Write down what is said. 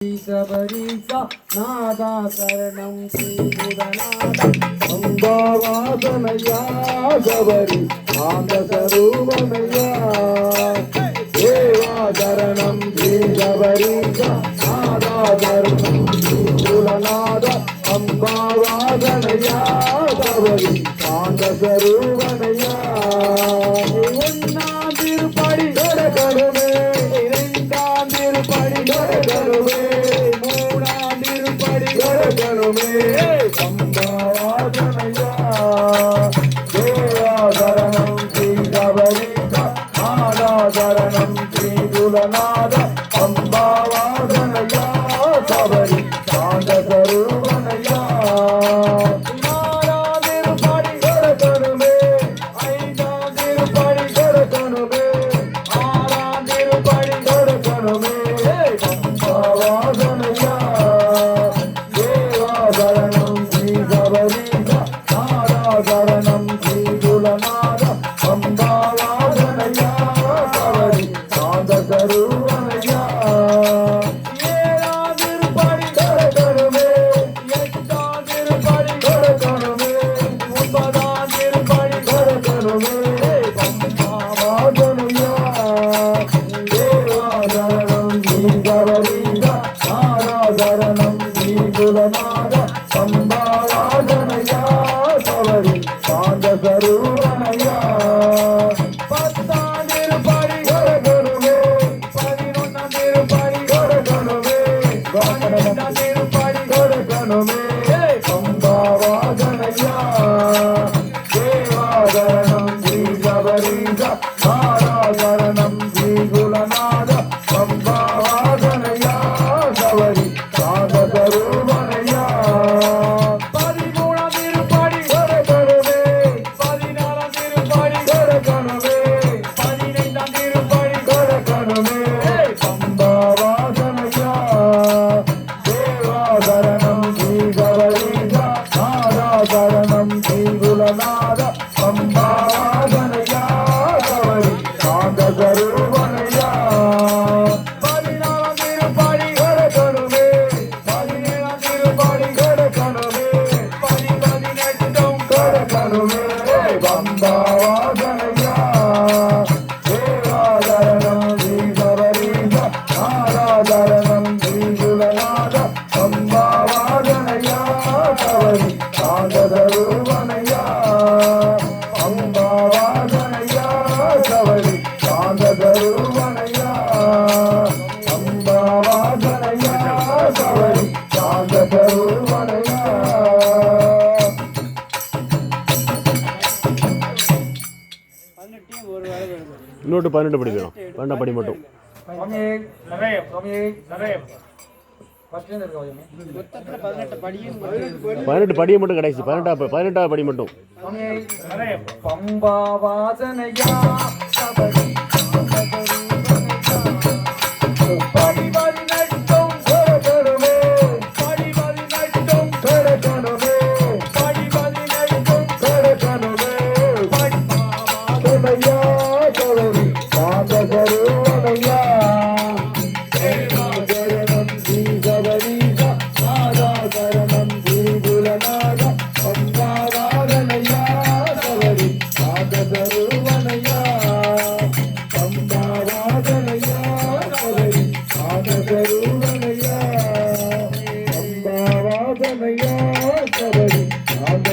சபரிசா நாதா சரணம் ஸ்ரீபுதநாத அம்பாவாசனையா சபரி ஆந்த சரூபனையா தேவா சரணம் ஸ்ரீ சபரிசா நாதா சரணம் ஸ்ரீபுதநாத அம்பாவாசனையா சபரி ஆந்த சரூபனையா ஒன்னாம் திருப்படி கடகருமே இரண்டாம் திருப்படி கடகருமே அம்பாவாசனையா தேவாசரணம் ஸ்ரீ சபரிசா நாதாசரணம் ஸ்ரீ குலநாத அம்பாவாசனையா சபரி சாந்த சரூபனையா நாலாம் திருப்படி கடகணுமே ஐந்தாம் திருப்படி கடகணுமே ஆறாம் திருப்படி கடகணுமே அம்பாவாசனையா சரணம் ஸ்ரீ சபரிசா நாதாசரணம் ஸ்ரீ குலநாத அம்பாவாசனையா சபரி சாந்த சரூபனையா ஏழாம் திருப்படி கடகணுமே எட்டாம் திருப்படி கடகணுமே ஒன்பதாம் திருப்படி கடகணுமே அம்பாவாசனையா தேவாசரணம் ஸ்ரீ சபரிசா நாதாசரணம் ஸ்ரீ குலநாத அம்பாவாசனையா சபரி சாந்த சரூபனையா பத்தாம் திருப்படி கடகணுமே பதினொன்னாம் திருப்படி கடகணுமே பன்னிரெண்டாம் திருப்படி கடகணுமே அம்பாவாசனையா தேவாசரணம் ஸ்ரீ சபரிசா நாதாசரணம் ஸ்ரீ குலநாத அம்பாவாசனையா சபரி சாந்த சரூபனையா பதிமூணாம் திருப்படி கடகணுமே பதினாறாம் திருப்படி கடகணுமே பதினைந்தாம் திருப்படி கடகணுமே அம்பாவாசனையா தேவாசரணம் ஸ்ரீ சபரிசா நாதாசரணம் ஸ்ரீ குலநாத அம்பாவாசனையா சபரி சாந்த சரூபனையா பதினாறாம் திருப்படி கடகணுமே பதினேழாம் திருப்படி கடகணுமே பதினெட்டும் கடகணுமே அம்பாவாசனையா தேவாசரணம் ஸ்ரீ சபரிசா நாதாசரணம் ஸ்ரீ குலநாத அம்பாவாசனையா சபரி சாந்த சரூபனையா அம்பாவாசனையா சபரி சாந்த சரூபனையா அம்பாவாசனையா சபரி சாந்த சரூபனையா இன்னொரு 12 படிக்கணும் 12 படி மட்டும் 18 படியை மட்டும் கடைசி 18 படி மட்டும் பம்பாவாசனையா சபரி படி பதினெட்டும் கடகணுமே படி பதினெட்டும் கடகணுமே படி பதினெட்டும் கடகணுமே பம்பாவாசனையா சபரி சாந்த சரூபனையா தேவாசரணம் ஸ்ரீ சபரிசா நாதாசரணம் ஸ்ரீ குலநாத அம்பாவாசனையா சபரி சாந்த சரூபனையா அம்பாவாசனையா சபரி சாந்த சரூபனையா அம்பாவாசனையா சபரி சாந்த